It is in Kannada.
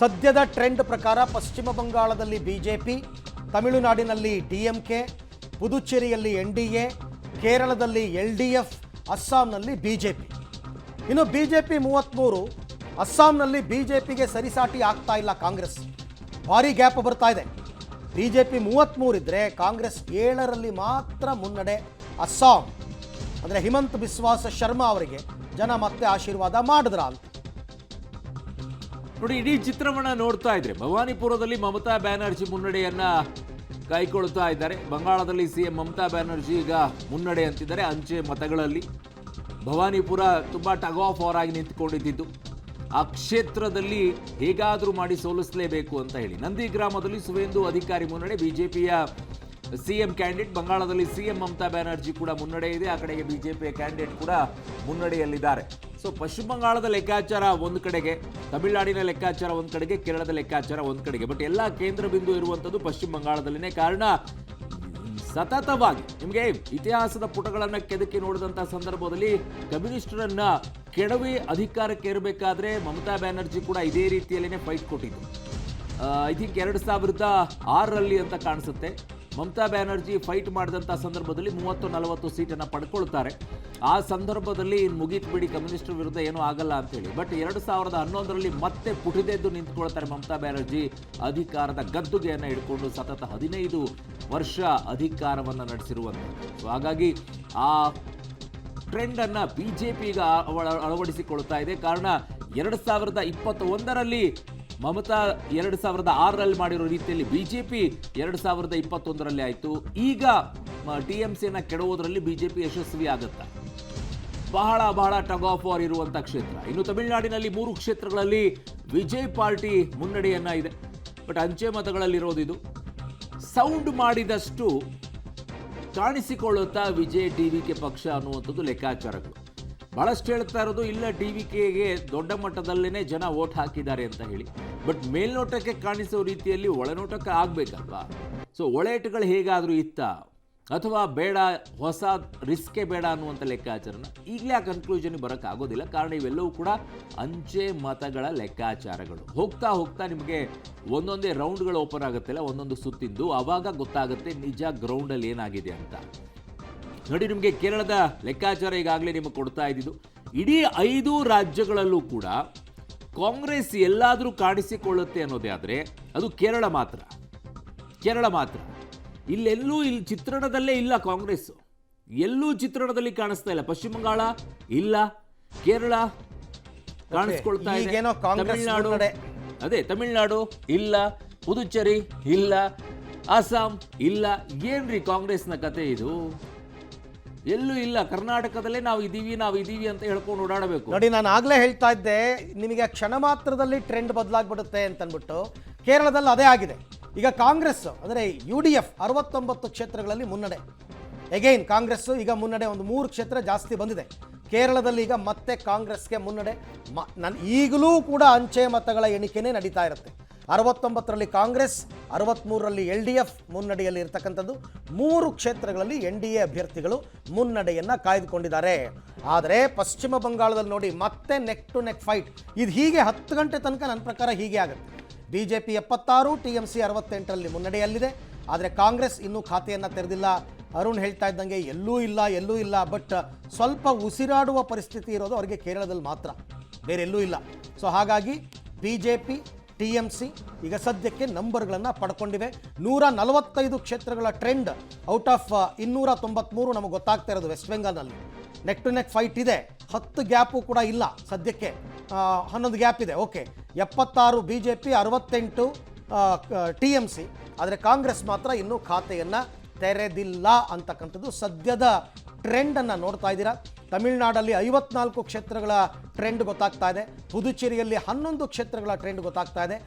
ಸದ್ಯದ ಟ್ರೆಂಡ್ ಪ್ರಕಾರ ಪಶ್ಚಿಮ ಬಂಗಾಳದಲ್ಲಿ ಬಿಜೆಪಿ, ತಮಿಳುನಾಡಿನಲ್ಲಿ ಡಿಎಂಕೆ, ಪುದುಚೇರಿಯಲ್ಲಿ ಎನ್ಡಿಎ, ಕೇರಳದಲ್ಲಿ ಎಲ್ಡಿಎಫ್, ಅಸ್ಸಾಂನಲ್ಲಿ ಬಿಜೆಪಿ. ಇನ್ನು ಬಿಜೆಪಿ 33, ಅಸ್ಸಾಂನಲ್ಲಿ ಬಿಜೆಪಿಗೆ ಸರಿಸಾಟಿ ಆಗ್ತಾ ಇಲ್ಲ ಕಾಂಗ್ರೆಸ್. ಭಾರಿ ಗ್ಯಾಪ್ ಬರ್ತಾ ಇದೆ. ಬಿಜೆಪಿ 33 ಇದ್ರೆ ಕಾಂಗ್ರೆಸ್ 7ರಲ್ಲಿ ಮಾತ್ರ ಮುನ್ನಡೆ. ಅಸ್ಸಾಂ ಅಂದರೆ ಹಿಮಂತ್ ಬಿಸ್ವಾಸ್ ಶರ್ಮಾ ಅವರಿಗೆ ಜನ ಮತ್ತೆ ಆಶೀರ್ವಾದ ಮಾಡಿದ್ರ ಅಂತ ನೋಡಿ. ಇಡೀ ಚಿತ್ರವನ್ನ ನೋಡ್ತಾ ಇದ್ರೆ ಭವಾನಿಪುರದಲ್ಲಿ ಮಮತಾ ಬ್ಯಾನರ್ಜಿ ಮುನ್ನಡೆಯನ್ನ ಕೈಗೊಳ್ಳುತ್ತಾ ಇದ್ದಾರೆ. ಬಂಗಾಳದಲ್ಲಿ ಸಿಎಂ ಮಮತಾ ಬ್ಯಾನರ್ಜಿ ಈಗ ಮುನ್ನಡೆ ಅಂತಿದ್ದಾರೆ ಅಂಚೆ ಮತಗಳಲ್ಲಿ. ಭವಾನಿಪುರ ತುಂಬಾ ಟಗ್ ಆಫ್ ವಾರ್ ಆಗಿ ನಿಂತುಕೊಂಡಿದ್ದು, ಆ ಕ್ಷೇತ್ರದಲ್ಲಿ ಹೇಗಾದರೂ ಮಾಡಿ ಸೋಲಿಸಲೇಬೇಕು ಅಂತ ಹೇಳಿ. ನಂದಿಗ್ರಾಮದಲ್ಲಿ ಸುವೇಂದು ಅಧಿಕಾರಿ ಮುನ್ನಡೆ, ಬಿಜೆಪಿಯ ಸಿಎಂ ಕ್ಯಾಂಡಿಡೇಟ್. ಬಂಗಾಳದಲ್ಲಿ ಸಿಎಂ ಮಮತಾ ಬ್ಯಾನರ್ಜಿ ಕೂಡ ಮುನ್ನಡೆ ಇದೆ, ಆ ಕಡೆಗೆ ಬಿಜೆಪಿಯ ಕ್ಯಾಂಡಿಡೇಟ್ ಕೂಡ ಮುನ್ನಡೆಯಲ್ಲಿದ್ದಾರೆ. ಸೊ ಪಶ್ಚಿಮ ಬಂಗಾಳದ ಲೆಕ್ಕಾಚಾರ ಒಂದು ಕಡೆಗೆ, ತಮಿಳುನಾಡಿನ ಲೆಕ್ಕಾಚಾರ ಒಂದು ಕಡೆಗೆ, ಕೇರಳದ ಲೆಕ್ಕಾಚಾರ ಒಂದು ಕಡೆಗೆ. ಬಟ್ ಎಲ್ಲ ಕೇಂದ್ರ ಬಿಂದು ಇರುವಂಥದ್ದು ಪಶ್ಚಿಮ ಬಂಗಾಳದಲ್ಲಿನೇ. ಕಾರಣ ಸತತವಾಗಿ ನಿಮಗೆ ಇತಿಹಾಸದ ಪುಟಗಳನ್ನು ಕೆದಕಿ ನೋಡಿದಂಥ ಸಂದರ್ಭದಲ್ಲಿ ಕಮ್ಯುನಿಸ್ಟರನ್ನ ಕೆಡವಿ ಅಧಿಕಾರಕ್ಕೆ ಇರಬೇಕಾದ್ರೆ ಮಮತಾ ಬ್ಯಾನರ್ಜಿ ಕೂಡ ಇದೇ ರೀತಿಯಲ್ಲಿನೇ ಫೈಟ್ ಕೊಟ್ಟಿದ್ದು. ಐ ಥಿಂಕ್ 2006ರಲ್ಲಿ ಅಂತ ಕಾಣಿಸುತ್ತೆ. ಮಮತಾ ಬ್ಯಾನರ್ಜಿ ಫೈಟ್ ಮಾಡಿದಂಥ ಸಂದರ್ಭದಲ್ಲಿ 30-40 ಸೀಟನ್ನು ಪಡ್ಕೊಳ್ತಾರೆ. ಆ ಸಂದರ್ಭದಲ್ಲಿ ಮುಗೀತು ಬಿಡಿ, ಕಮ್ಯುನಿಸ್ಟರ್ ವಿರುದ್ಧ ಏನೂ ಆಗಲ್ಲ ಅಂತೇಳಿ. ಬಟ್ 2011ರಲ್ಲಿ ಮತ್ತೆ ಪುಟಿದೆದ್ದು ನಿಂತ್ಕೊಳ್ತಾರೆ ಮಮತಾ ಬ್ಯಾನರ್ಜಿ, ಅಧಿಕಾರದ ಗದ್ದುಗೆಯನ್ನು ಹಿಡ್ಕೊಂಡು ಸತತ 15 ವರ್ಷ ಅಧಿಕಾರವನ್ನು ನಡೆಸಿರುವಂಥದ್ದು. ಸೊ ಹಾಗಾಗಿ ಆ ಟ್ರೆಂಡನ್ನು ಬಿಜೆಪಿ ಈಗ ಅಳವಡಿಸಿಕೊಳ್ತಾ ಇದೆ. ಕಾರಣ 2021ರಲ್ಲಿ ಮಮತಾ 2006ರಲ್ಲಿ ಮಾಡಿರೋ ರೀತಿಯಲ್ಲಿ ಬಿಜೆಪಿ 2021ರಲ್ಲಿ ಆಯಿತು. ಈಗ ಟಿಎಂಸಿಯನ್ನು ಕೆಡವೋದ್ರಲ್ಲಿ ಬಿಜೆಪಿ ಯಶಸ್ವಿ ಆಗುತ್ತಾ? ಬಹಳ ಟಗ್ ಆಫ್ ವಾರ್ ಇರುವಂಥ ಕ್ಷೇತ್ರ. ಇನ್ನು ತಮಿಳುನಾಡಿನಲ್ಲಿ 3 ಕ್ಷೇತ್ರಗಳಲ್ಲಿ ವಿಜಯ್ ಪಾರ್ಟಿ ಮುನ್ನಡೆಯನ್ನ ಇದೆ. ಬಟ್ ಅಂಚೆ ಮತಗಳಲ್ಲಿರೋದಿದು. ಸೌಂಡ್ ಮಾಡಿದಷ್ಟು ಕಾಣಿಸಿಕೊಳ್ಳುತ್ತಾ ವಿಜಯ್ ಟಿವಿಕೆ ಪಕ್ಷ ಅನ್ನುವಂಥದ್ದು ಲೆಕ್ಕಾಚಾರಗಳು. ಬಹಳಷ್ಟು ಹೇಳ್ತಾ ಇರೋದು ಇಲ್ಲ ಟಿವಿಕೆಗೆ ದೊಡ್ಡ ಮಟ್ಟದಲ್ಲೇ ಜನ ವೋಟ್ ಹಾಕಿದ್ದಾರೆ ಅಂತ ಹೇಳಿ. ಬಟ್ ಮೇಲ್ನೋಟಕ್ಕೆ ಕಾಣಿಸೋ ರೀತಿಯಲ್ಲಿ ಒಳನೋಟಕ್ಕೆ ಆಗಬೇಕಲ್ವಾ? ಸೊ ಒಳೇಟುಗಳು ಹೇಗಾದರೂ ಇತ್ತ ಅಥವಾ ಬೇಡ, ಹೊಸ ರಿಸ್ಕೇ ಬೇಡ ಅನ್ನುವಂಥ ಲೆಕ್ಕಾಚಾರನ ಈಗಲೇ ಆ ಕನ್ಕ್ಲೂಷನ್ಗೆ ಬರೋಕ್ಕಾಗೋದಿಲ್ಲ. ಕಾರಣ ಇವೆಲ್ಲವೂ ಕೂಡ ಅಂಚೆ ಮತಗಳ ಲೆಕ್ಕಾಚಾರಗಳು. ಹೋಗ್ತಾ ನಿಮಗೆ ಒಂದೊಂದೇ ರೌಂಡ್ಗಳು ಓಪನ್ ಆಗುತ್ತಲ್ಲ, ಒಂದೊಂದು ಸುತ್ತಿಂದು, ಆವಾಗ ಗೊತ್ತಾಗುತ್ತೆ ನಿಜ ಗ್ರೌಂಡಲ್ಲಿ ಏನಾಗಿದೆ ಅಂತ. ನೋಡಿ, ನಿಮಗೆ ಕೇರಳದ ಲೆಕ್ಕಾಚಾರ ಈಗಾಗಲೇ ನಿಮಗೆ ಕೊಡ್ತಾ ಇದ್ದಿದ್ದು. ಇಡೀ 5 ರಾಜ್ಯಗಳಲ್ಲೂ ಕೂಡ ಕಾಂಗ್ರೆಸ್ ಎಲ್ಲಾದರೂ ಕಾಣಿಸಿಕೊಳ್ಳುತ್ತೆ ಅನ್ನೋದೇ ಆದರೆ ಅದು ಕೇರಳ ಮಾತ್ರ. ಇಲ್ಲಿ ಚಿತ್ರಣದಲ್ಲೇ ಇಲ್ಲ ಕಾಂಗ್ರೆಸ್. ಎಲ್ಲೂ ಚಿತ್ರಣದಲ್ಲಿ ಕಾಣಿಸ್ತಾ ಇಲ್ಲ. ಪಶ್ಚಿಮ ಬಂಗಾಳ ಇಲ್ಲ, ಕೇರಳ ಕಾಣಿಸ್ಕೊಳ್ತಾ ಇದೆ, ತಮಿಳುನಾಡು ಇಲ್ಲ, ಪುದುಚೇರಿ ಇಲ್ಲ, ಅಸ್ಸಾಂ ಇಲ್ಲ. ಏನ್ರಿ ಕಾಂಗ್ರೆಸ್ನ ಕತೆ ಇದು? ಎಲ್ಲೂ ಇಲ್ಲ. ಕರ್ನಾಟಕದಲ್ಲೇ ನಾವು ಇದೀವಿ ಅಂತ ಹೇಳ್ಕೊಂಡು ಓಡಾಡಬೇಕು. ನೋಡಿ, ನಾನು ಆಗ್ಲೇ ಹೇಳ್ತಾ ಇದ್ದೆ ನಿಮಗೆ ಕ್ಷಣ ಮಾತ್ರದಲ್ಲಿ ಟ್ರೆಂಡ್ ಬದಲಾಗ್ಬಿಡುತ್ತೆ ಅಂತಂದ್ಬಿಟ್ಟು. ಕೇರಳದಲ್ಲಿ ಅದೇ ಆಗಿದೆ. ಈಗ ಕಾಂಗ್ರೆಸ್ ಅಂದರೆ UDF 69 ಕ್ಷೇತ್ರಗಳಲ್ಲಿ ಮುನ್ನಡೆ. ಎಗೈನ್ ಕಾಂಗ್ರೆಸ್ ಈಗ ಮುನ್ನಡೆ, ಒಂದು 3 ಕ್ಷೇತ್ರ ಜಾಸ್ತಿ ಬಂದಿದೆ. ಕೇರಳದಲ್ಲಿ ಈಗ ಮತ್ತೆ ಕಾಂಗ್ರೆಸ್ಗೆ ಮುನ್ನಡೆ. ಈಗಲೂ ಕೂಡ ಅಂಚೆ ಮತಗಳ ಎಣಿಕೆನೇ ನಡೀತಾ ಇರುತ್ತೆ. 69ರಲ್ಲಿ ಕಾಂಗ್ರೆಸ್, 63ರಲ್ಲಿ LDF ಮುನ್ನಡೆಯಲ್ಲಿ ಇರ್ತಕ್ಕಂಥದ್ದು. 3 ಕ್ಷೇತ್ರಗಳಲ್ಲಿ NDA ಅಭ್ಯರ್ಥಿಗಳು ಮುನ್ನಡೆಯನ್ನು ಕಾಯ್ದುಕೊಂಡಿದ್ದಾರೆ. ಆದರೆ ಪಶ್ಚಿಮ ಬಂಗಾಳದಲ್ಲಿ ನೋಡಿ, ಮತ್ತೆ ನೆಕ್ ಟು ನೆಕ್ ಫೈಟ್. ಇದು ಹೀಗೆ 10 ಗಂಟೆ ತನಕ ನನ್ನ ಪ್ರಕಾರ ಹೀಗೆ ಆಗುತ್ತೆ. BJP 76, TMC 68ರಲ್ಲಿ ಮುನ್ನಡೆಯಲ್ಲಿದೆ. ಆದರೆ ಕಾಂಗ್ರೆಸ್ ಇನ್ನೂ ಖಾತೆಯನ್ನು ತೆರೆದಿಲ್ಲ. ಅರುಣ್ ಹೇಳ್ತಾ ಇದ್ದಂಗೆ ಎಲ್ಲೂ ಇಲ್ಲ. ಬಟ್ ಸ್ವಲ್ಪ ಉಸಿರಾಡುವ ಪರಿಸ್ಥಿತಿ ಇರೋದು ಅವರಿಗೆ ಕೇರಳದಲ್ಲಿ ಮಾತ್ರ, ಬೇರೆ ಎಲ್ಲೂ ಇಲ್ಲ. ಸೊ ಹಾಗಾಗಿ ಬಿಜೆಪಿ, TMC ಈಗ ಸದ್ಯಕ್ಕೆ ನಂಬರ್ಗಳನ್ನು ಪಡ್ಕೊಂಡಿವೆ. 145 ಕ್ಷೇತ್ರಗಳ ಟ್ರೆಂಡ್ ಔಟ್ ಆಫ್ 293 ನಮಗೆ ಗೊತ್ತಾಗ್ತಾ ಇರೋದು ವೆಸ್ಟ್ ಬೆಂಗಾಲ್ನಲ್ಲಿ. ನೆಕ್ ಟು ನೆಕ್ ಫೈಟ್ ಇದೆ. 10 ಗ್ಯಾಪು ಕೂಡ ಇಲ್ಲ ಸದ್ಯಕ್ಕೆ, 11 ಗ್ಯಾಪ್ ಇದೆ. Okay, 76 BJP, 68 TMC. ಆದರೆ ಕಾಂಗ್ರೆಸ್ ಮಾತ್ರ ಇನ್ನೂ ಖಾತೆಯನ್ನು ತೆರೆದಿಲ್ಲ ಅಂತಕ್ಕಂಥದ್ದು ಸದ್ಯದ ಟ್ರೆಂಡನ್ನು ನೋಡ್ತಾ ಇದ್ದೀರಾ. ತಮಿಳುನಾಡಲ್ಲಿ 54 ಕ್ಷೇತ್ರಗಳ ಟ್ರೆಂಡ್ ಗೊತ್ತಾಗ್ತಾ ಇದೆ. ಪುದುಚೇರಿಯಲ್ಲಿ 11 ಕ್ಷೇತ್ರಗಳ ಟ್ರೆಂಡ್ ಗೊತ್ತಾಗ್ತಾ ಇದೆ.